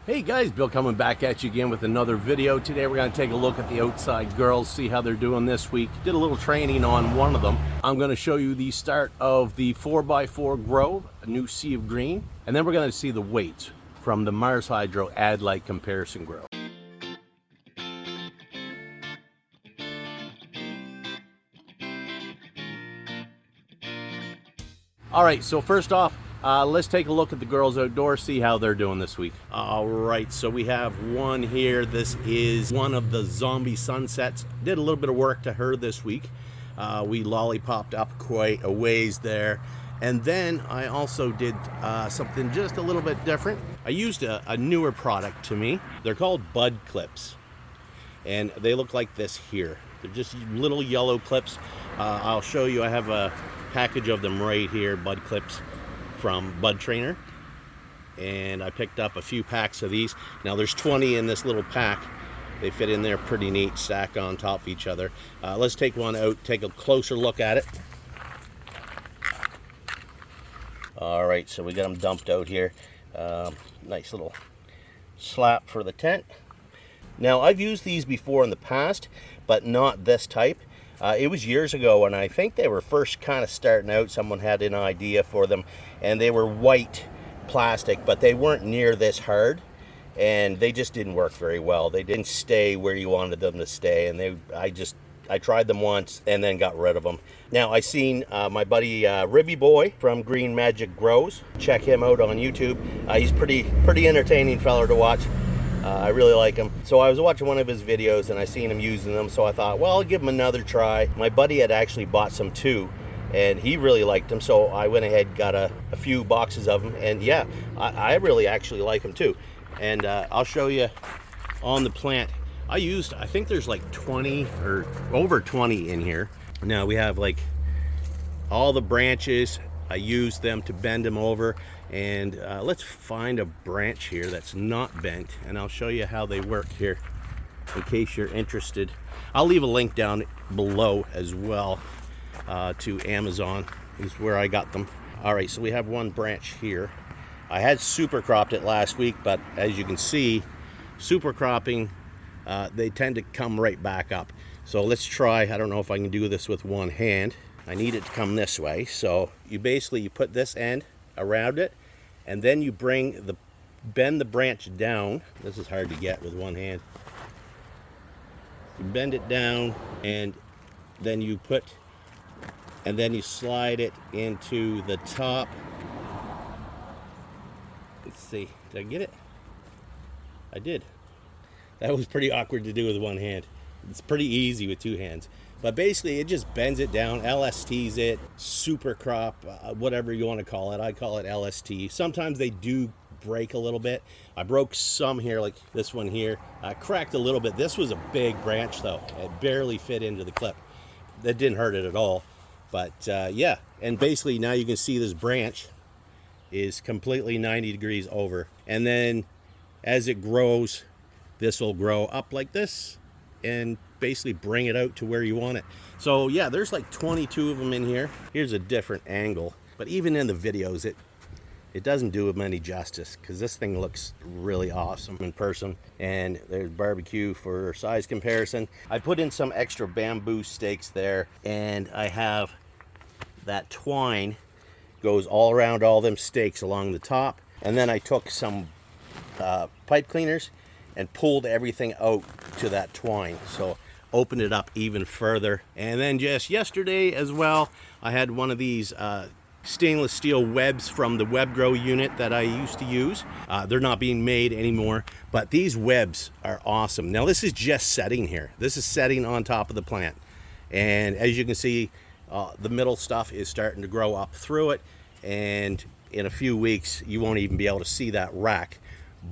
Hey guys, Bill coming back at you again with another video. Today we're going to take a look at the outside girls, see how they're doing this week. Did a little training on one of them. I'm going to show you the start of the 4x4 grow, a new sea of green, and then we're going to see the weights from the Mars Hydro Ad Light comparison grow. All right, so first off, let's take a look at the girls outdoors, see how they're doing this week. All right, so we have one here. This is one of the zombie sunsets. Did a little bit of work to her this week. We lollipopped up quite a ways there. And then I also did something just a little bit different. I used a newer product to me. They're called bud clips. And they look like this here. They're just little yellow clips. I'll show you, I have a package of them right here, bud clips from Bud Trainer, and I picked up a few packs of these. Now there's 20 in this little pack. They fit in there pretty neat, stack on top of each other. Let's take one out, take a closer look at it. All right, so we got them dumped out here. Nice little slap for the tent. Now I've used these before in the past, but not this type. It was years ago, and I think they were first kind of starting out. Someone had an idea for them, and they were white plastic, but they weren't near this hard, and they just didn't work very well. They didn't stay where you wanted them to stay, and I tried them once and then got rid of them. Now I seen my buddy Ribby Boy from Green Magic Grows. Check him out on YouTube. He's pretty entertaining fella to watch. I really like him. So I was watching one of his videos and I seen him using them, so I thought, well, I'll give him another try. My buddy had actually bought some too, and he really liked them, so I went ahead, got a few boxes of them, and yeah, I really actually like them too. And I'll show you on the plant. I think there's like 20 or over 20 in here. Now we have like all the branches. I used them to bend them over, and let's find a branch here that's not bent, and I'll show you how they work here in case you're interested. I'll leave a link down below as well to Amazon, is where I got them. All right, so we have one branch here. I had super cropped it last week, but as you can see, super cropping, they tend to come right back up. So let's try. I don't know if I can do this with one hand. I need it to come this way. So you put this end around it, and then you bend the branch down. This is hard to get with one hand. You bend it down, and then you slide it into the top. Let's see, did I get it? I did. That was pretty awkward to do with one hand. It's pretty easy with two hands. But basically, it just bends it down, LSTs it, super crop, whatever you want to call it. I call it LST. Sometimes they do break a little bit. I broke some here, like this one here. I cracked a little bit. This was a big branch, though. It barely fit into the clip. That didn't hurt it at all. But yeah, and basically now you can see this branch is completely 90 degrees over. And then as it grows, this will grow up like this and basically bring it out to where you want it. So yeah, there's like 22 of them in here. Here's a different angle, but even in the videos it doesn't do them any justice, because this thing looks really awesome in person. And there's barbecue for size comparison. I put in some extra bamboo stakes there, and I have that twine goes all around all them stakes along the top, and then I took some pipe cleaners and pulled everything out to that twine, so opened it up even further. And then just yesterday as well, I had one of these stainless steel webs from the web grow unit that I used to use. They're not being made anymore, but these webs are awesome. Now this is just setting here. This is setting on top of the plant, and as you can see, the middle stuff is starting to grow up through it, and in a few weeks you won't even be able to see that rack,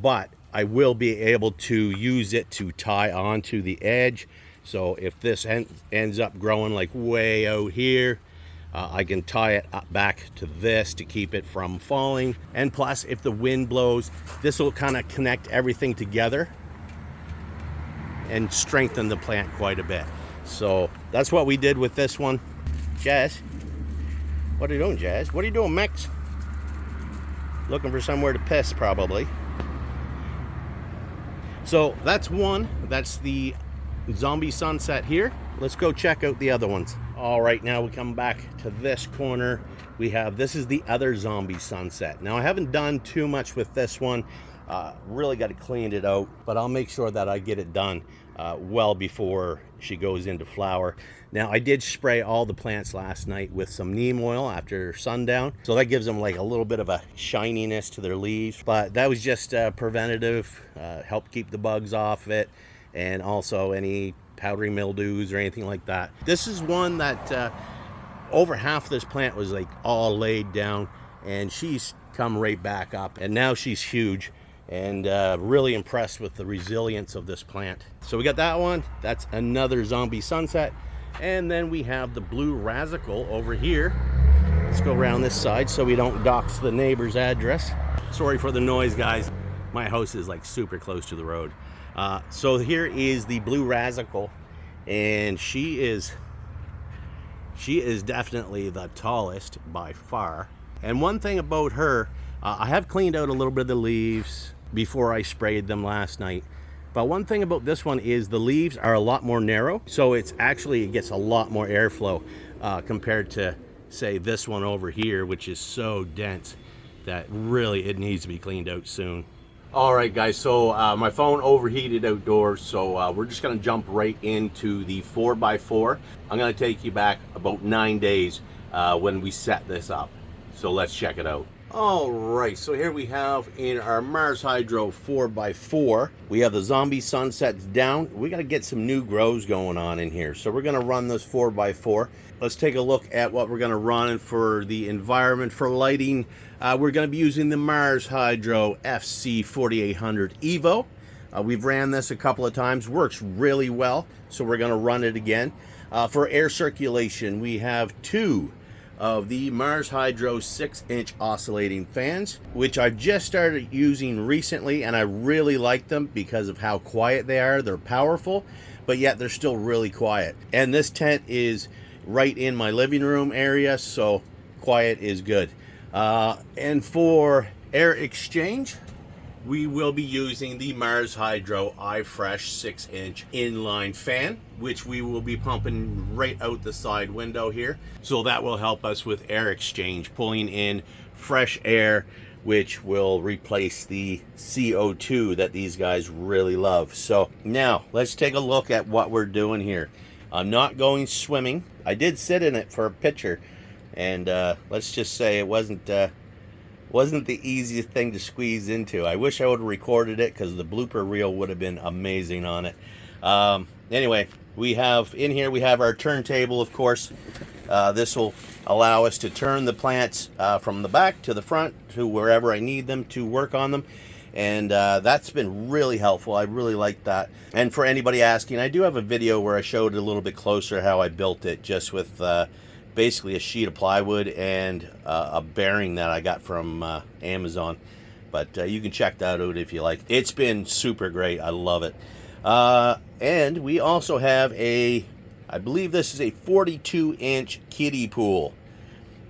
but I will be able to use it to tie onto the edge. So if this ends up growing like way out here, I can tie it up back to this to keep it from falling. And plus, if the wind blows, this will kind of connect everything together and strengthen the plant quite a bit. So that's what we did with this one. Jazz, what are you doing, Jazz? What are you doing, Max? Looking for somewhere to piss, probably. So that's one. That's the zombie sunset here. Let's go check out the other ones. All right, now we come back to this corner. This is the other zombie sunset. Now I haven't done too much with this one. Really got to clean it out, but I'll make sure that I get it done well before she goes into flower. Now I did spray all the plants last night with some neem oil after sundown, so that gives them like a little bit of a shininess to their leaves, but that was just preventative, help keep the bugs off it, and also any powdery mildews or anything like that. This is one that over half this plant was like all laid down, and she's come right back up, and now she's huge, and really impressed with the resilience of this plant. So we got that one. That's another zombie sunset. And then we have the blue rasical over here. Let's go around this side so we don't dox the neighbor's address. Sorry for the noise, guys. My house is like super close to the road. So here is the blue rasical, and she is definitely the tallest by far. And one thing about her, I have cleaned out a little bit of the leaves before I sprayed them last night. But one thing about this one is the leaves are a lot more narrow, so it gets a lot more airflow compared to, say, this one over here, which is so dense that really it needs to be cleaned out soon. All right, guys, so my phone overheated outdoors, so we're just gonna jump right into the 4x4. I'm gonna take you back about 9 days when we set this up. So let's check it out. All right, so here we have in our Mars Hydro 4x4, we have the zombie sunsets down. We got to get some new grows going on in here. So we're going to run this 4x4. Let's take a look at what we're going to run for the environment. For lighting, we're going to be using the Mars Hydro FC-4800EVO. We've ran this a couple of times, works really well, so we're going to run it again. For air circulation, we have two of the Mars Hydro 6-inch oscillating fans, which I've just started using recently, and I really like them because of how quiet they are. They're powerful, but yet they're still really quiet. And this tent is right in my living room area, so quiet is good. And for air exchange, we will be using the Mars Hydro iFresh 6-inch inline fan, which we will be pumping right out the side window here. So that will help us with air exchange, pulling in fresh air, which will replace the CO2 that these guys really love. So now let's take a look at what we're doing here. I'm not going swimming. I did sit in it for a picture, and let's just say it wasn't the easiest thing to squeeze into. I wish I would have recorded it because the blooper reel would have been amazing on it. Anyway, we have our turntable, of course. This will allow us to turn the plants from the back to the front to wherever I need them to work on them. And that's been really helpful. I really like that. And for anybody asking, I do have a video where I showed it a little bit closer how I built it, just with basically a sheet of plywood and a bearing that I got from Amazon. But you can check that out if you like. It's been super great. I love it. And we also have I believe this is a 42-inch kiddie pool.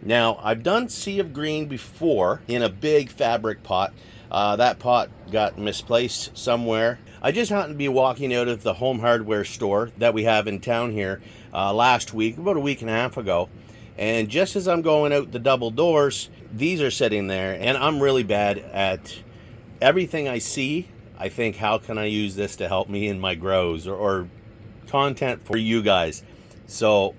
Now, I've done Sea of Green before in a big fabric pot. That pot got misplaced somewhere. I just happened to be walking out of the home hardware store that we have in town here last week, about a week and a half ago. And just as I'm going out the double doors, these are sitting there, and I'm really bad at everything I see. I think, how can I use this to help me in my grows or content for you guys? So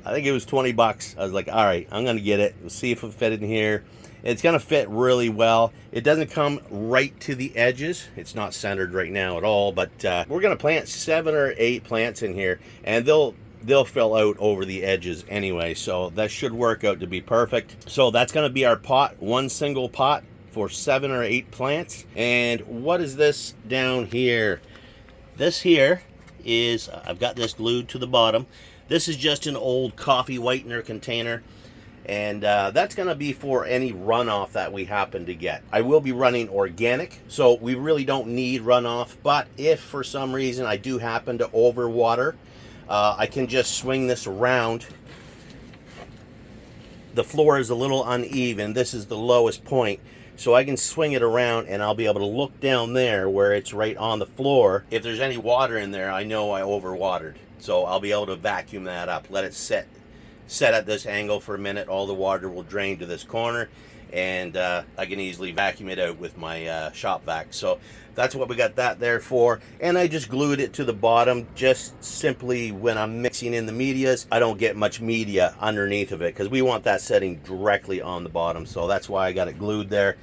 I think it was 20 bucks. I was like, all right, I'm going to get it. We'll see if it'll fit in here. It's going to fit really well. It doesn't come right to the edges. It's not centered right now at all, but we're going to plant 7 or 8 plants in here, and they'll fill out over the edges anyway, so that should work out to be perfect. So that's going to be our pot, one single pot for 7 or 8 plants. And what is this down here? This here is, I've got this glued to the bottom. This is just an old coffee whitener container, and that's going to be for any runoff that we happen to get. I will be running organic, so we really don't need runoff, but if for some reason I do happen to overwater, I can just swing this around. The floor is a little uneven. This is the lowest point, so I can swing it around and I'll be able to look down there where it's right on the floor. If there's any water in there, I know I overwatered. So I'll be able to vacuum that up, let it set at this angle for a minute. All the water will drain to this corner, and I can easily vacuum it out with my shop vac. So that's what we got that there for. And I just glued it to the bottom, just simply when I'm mixing in the medias, I don't get much media underneath of it because we want that setting directly on the bottom. So that's why I got it glued there.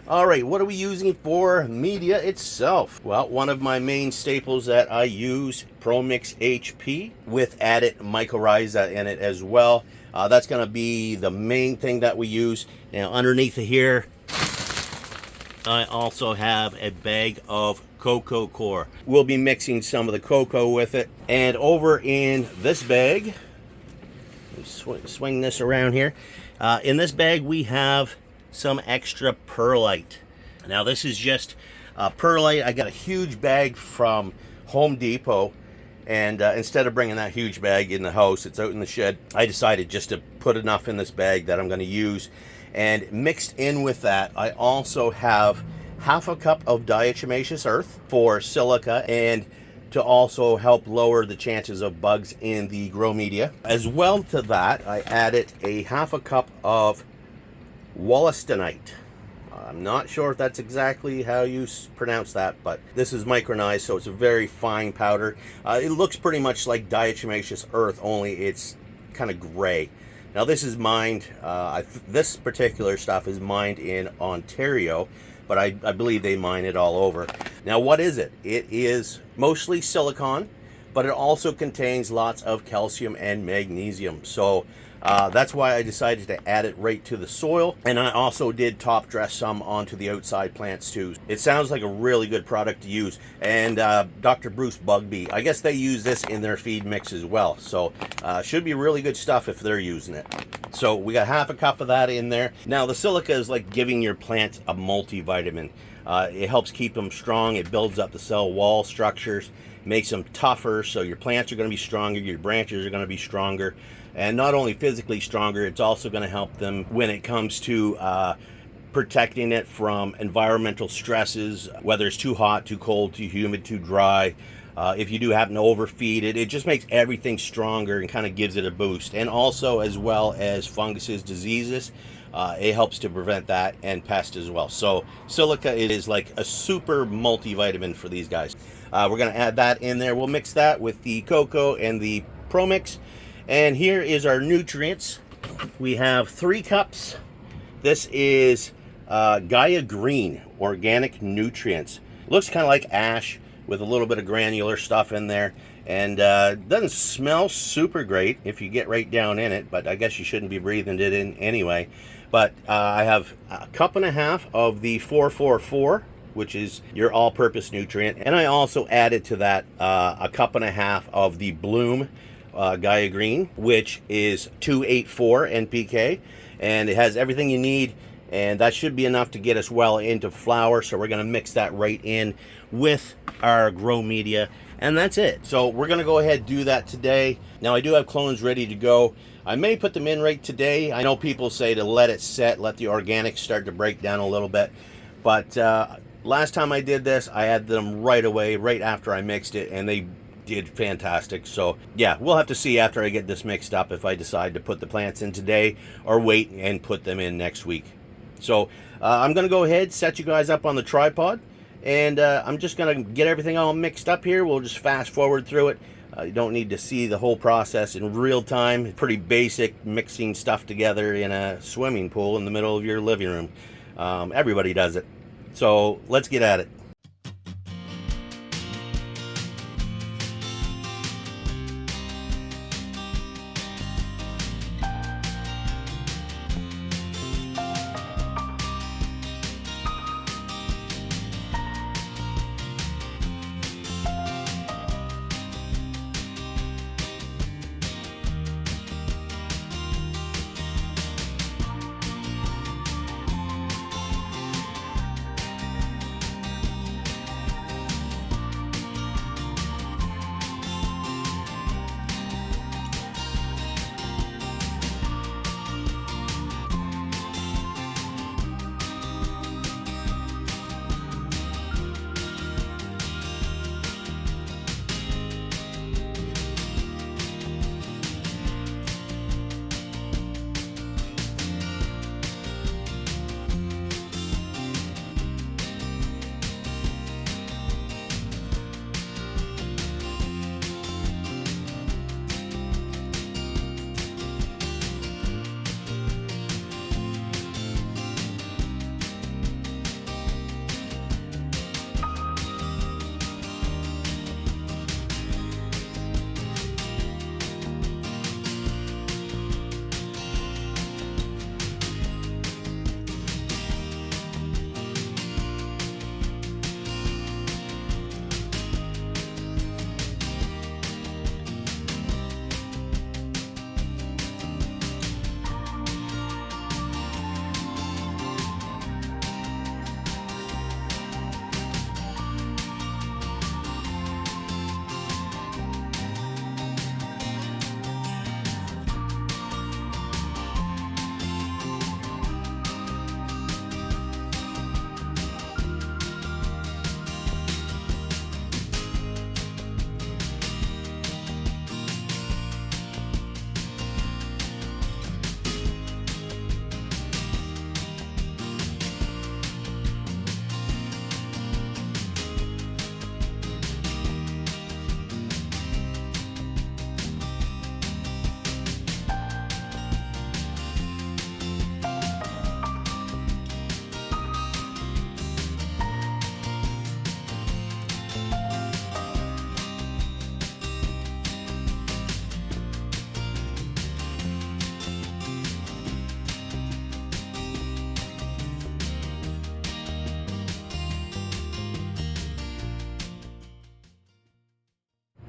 All right, what are we using for media itself? Well, one of my main staples that I use, ProMix HP with added mycorrhiza in it as well. That's going to be the main thing that we use. Now, underneath of here, I also have a bag of cocoa core. We'll be mixing some of the cocoa with it. And over in this bag, let me swing this around here. In this bag, we have some extra perlite. Now this is just perlite. I got a huge bag from Home Depot, and instead of bringing that huge bag in the house, it's out in the shed, I decided just to put enough in this bag that I'm going to use. And mixed in with that, I also have half a cup of diatomaceous earth for silica and to also help lower the chances of bugs in the grow media. As well to that, I added a half a cup of wollastonite. I'm not sure if that's exactly how you pronounce that, but this is micronized, so it's a very fine powder. It looks pretty much like diatomaceous earth, only it's kind of gray. Now this is mined, this particular stuff is mined in Ontario, but I believe they mine it all over. Now what is it? It is mostly silicon, but it also contains lots of calcium and magnesium. So that's why I decided to add it right to the soil. And I also did top dress some onto the outside plants too. It sounds like a really good product to use. And Dr. Bruce Bugbee, I guess they use this in their feed mix as well. So should be really good stuff if they're using it. So we got half a cup of that in there. Now the silica is like giving your plants a multivitamin. It helps keep them strong. It builds up the cell wall structures, makes them tougher. So your plants are going to be stronger. Your branches are going to be stronger. And not only physically stronger, it's also going to help them when it comes to protecting it from environmental stresses, whether it's too hot, too cold, too humid, too dry. If you do happen to overfeed it, it just makes everything stronger and kind of gives it a boost. And also, as well as funguses, diseases, it helps to prevent that, and pests as well. So silica, it is like a super multivitamin for these guys. We're going to add that in there. We'll mix that with the cocoa and the ProMix. And here is our nutrients. We have 3 cups. This is Gaia Green Organic Nutrients. Looks kind of like ash with a little bit of granular stuff in there. And doesn't smell super great if you get right down in it, but I guess you shouldn't be breathing it in anyway. But I have a cup and a half of the 444, which is your all-purpose nutrient. And I also added to that a cup and a half of the Bloom Gaia Green, which is 284 NPK, and it has everything you need, and that should be enough to get us well into flower. So we're going to mix that right in with our grow media, and that's it. So we're going to go ahead and do that today. Now I do have clones ready to go. I may put them in right today. I know people say to let it set, let the organics start to break down a little bit, but last time I did this, I added them right away, right after I mixed it, and they did fantastic. So yeah, we'll have to see after I get this mixed up if I decide to put the plants in today or wait and put them in next week. So I'm gonna go ahead, set you guys up on the tripod, and I'm just gonna get everything all mixed up here. We'll just fast forward through it. You don't need to see the whole process in real time. Pretty basic, mixing stuff together in a swimming pool in the middle of your living room. Everybody does it. So let's get at it.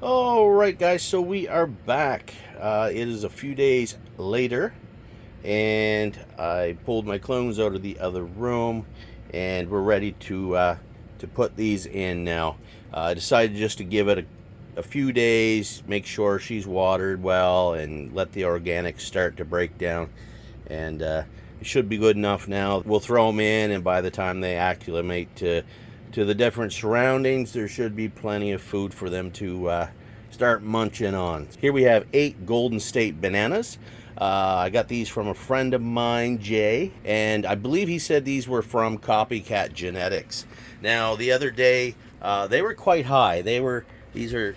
All right, guys, so we are back. It is a few days later, and I pulled my clones out of the other room, and we're ready to put these in now. I decided just to give it a few days, make sure she's watered well, and let the organics start to break down. And it should be good enough now. We'll throw them in, and by the time they acclimate to the different surroundings, there should be plenty of food for them to start munching on. Here we have 8 Condensate bananas. I got these from a friend of mine, Jay, and I believe he said these were from Copycat Genetics. Now, the other day, they were quite high. These are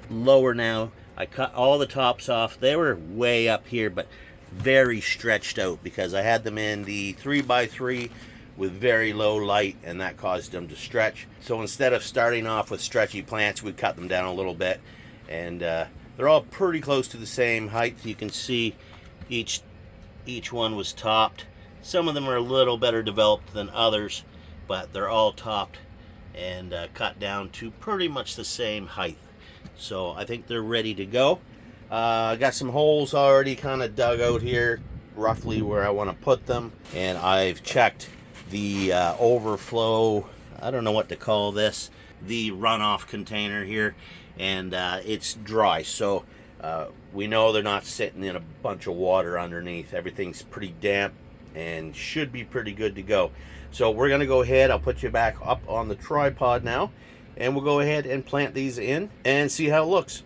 lower now. I cut all the tops off. They were way up here, but very stretched out because I had them in the 3x3 with very low light, and that caused them to stretch. So instead of starting off with stretchy plants, we cut them down a little bit, and they're all pretty close to the same height. You can see each one was topped. Some of them are a little better developed than others, but they're all topped and cut down to pretty much the same height. So I think they're ready to go. I got some holes already kind of dug out here, roughly where I want to put them, and I've checked the overflow, I don't know what to call this, the runoff container here, and it's dry, so we know they're not sitting in a bunch of water underneath. Everything's pretty damp and should be pretty good to go. So we're gonna go ahead, I'll put you back up on the tripod now, and we'll go ahead and plant these in and see how it looks.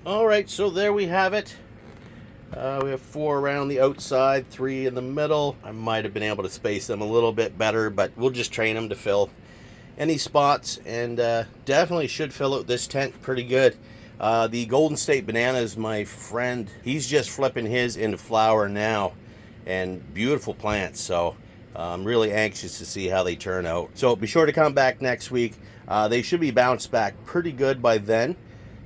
Alright, so there we have it. We have 4 around the outside, 3 in the middle. I might have been able to space them a little bit better, but we'll just train them to fill any spots, and definitely should fill out this tent pretty good. The Condensate bananas, my friend, he's just flipping his into flower now, and beautiful plants, so I'm really anxious to see how they turn out. So be sure to come back next week. They should be bounced back pretty good by then,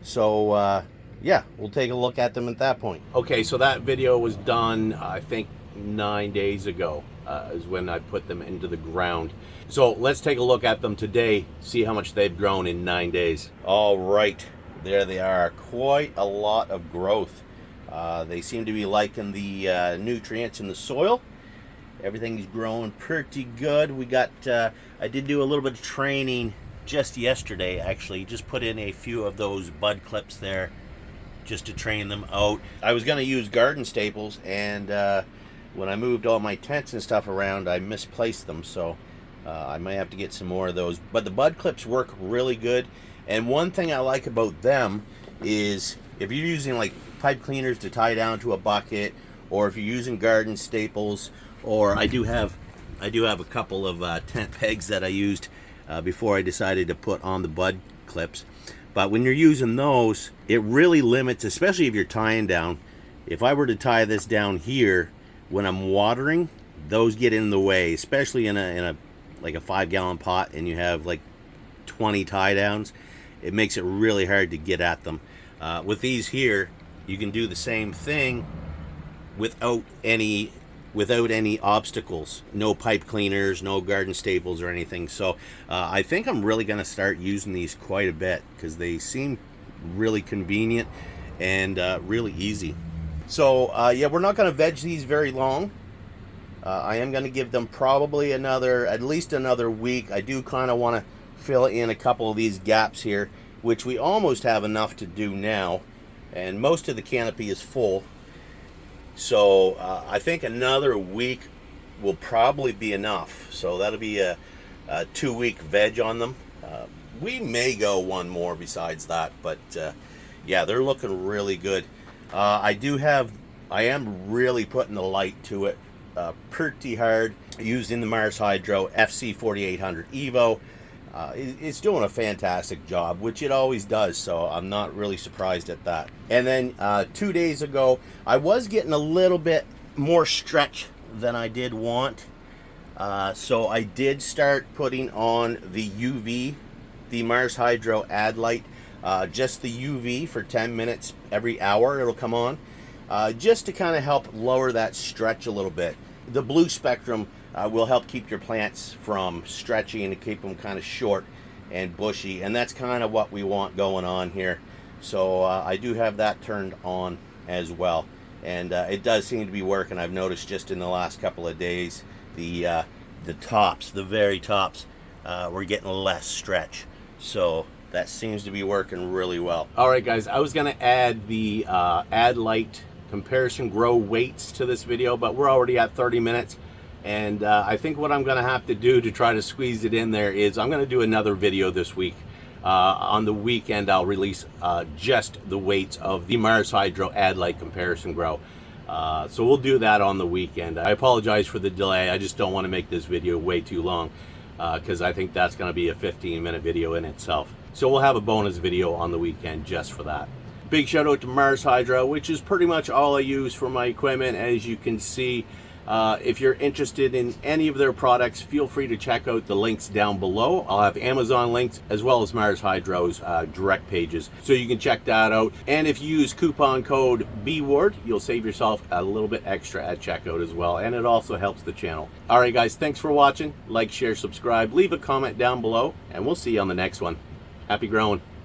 so yeah, we'll take a look at them at that point. Okay, so that video was done, I think, 9 days ago, is when I put them into the ground. So let's take a look at them today, see how much they've grown in 9 days. All right, there they are. Quite a lot of growth. They seem to be liking the nutrients in the soil. Everything's growing pretty good. We got, I did do a little bit of training just yesterday, actually. Just put in a few of those bud clips there, just to train them out. I was going to use garden staples, and when I moved all my tents and stuff around, I misplaced them, so I might have to get some more of those. But the bud clips work really good, and one thing I like about them is if you're using like pipe cleaners to tie down to a bucket, or if you're using garden staples, or I do have a couple of tent pegs that I used before I decided to put on the bud clips. But when you're using those, it really limits, especially if you're tying down. If I were to tie this down here, when I'm watering, those get in the way, especially in a like a 5-gallon pot, and you have like 20 tie downs. It makes it really hard to get at them. With these here, you can do the same thing without any obstacles. No pipe cleaners, no garden staples or anything. So I think I'm really going to start using these quite a bit because they seem really convenient and really easy. So yeah, we're not going to veg these very long. I am going to give them probably at least another week. I do kind of want to fill in a couple of these gaps here, which we almost have enough to do now, and most of the canopy is full. So I think another week will probably be enough. So that'll be a 2-week veg on them. We may go one more besides that, but yeah, they're looking really good. I am really putting the light to it pretty hard, using the Mars Hydro FC-4800EVO. It's doing a fantastic job, which it always does, so I'm not really surprised at that. And then 2 days ago, I was getting a little bit more stretch than I did want, so I did start putting on the UV, the Mars Hydro Ad Light, just the UV for 10 minutes every hour. It'll come on, just to kind of help lower that stretch a little bit. The blue spectrum will help keep your plants from stretching and keep them kind of short and bushy, and that's kind of what we want going on here. So I do have that turned on as well, and it does seem to be working. I've noticed just in the last couple of days, the tops, the very tops, we're getting less stretch, so that seems to be working really well. All right, guys, I was going to add the Ad Light comparison grow weights to this video, but we're already at 30 minutes. And I think what I'm going to have to do to try to squeeze it in there is I'm going to do another video this week. On the weekend, I'll release just the weights of the Mars Hydro Ad Light comparison grow. So we'll do that on the weekend. I apologize for the delay. I just don't want to make this video way too long because I think that's going to be a 15-minute video in itself. So we'll have a bonus video on the weekend just for that. Big shout out to Mars Hydro, which is pretty much all I use for my equipment, as you can see. If you're interested in any of their products, feel free to check out the links down below. I'll have Amazon links as well as Mars Hydro's direct pages, so you can check that out. And if you use coupon code BWARD, you'll save yourself a little bit extra at checkout as well, and it also helps the channel. All right, guys, thanks for watching. Like, share, subscribe, leave a comment down below, and we'll see you on the next one. Happy growing.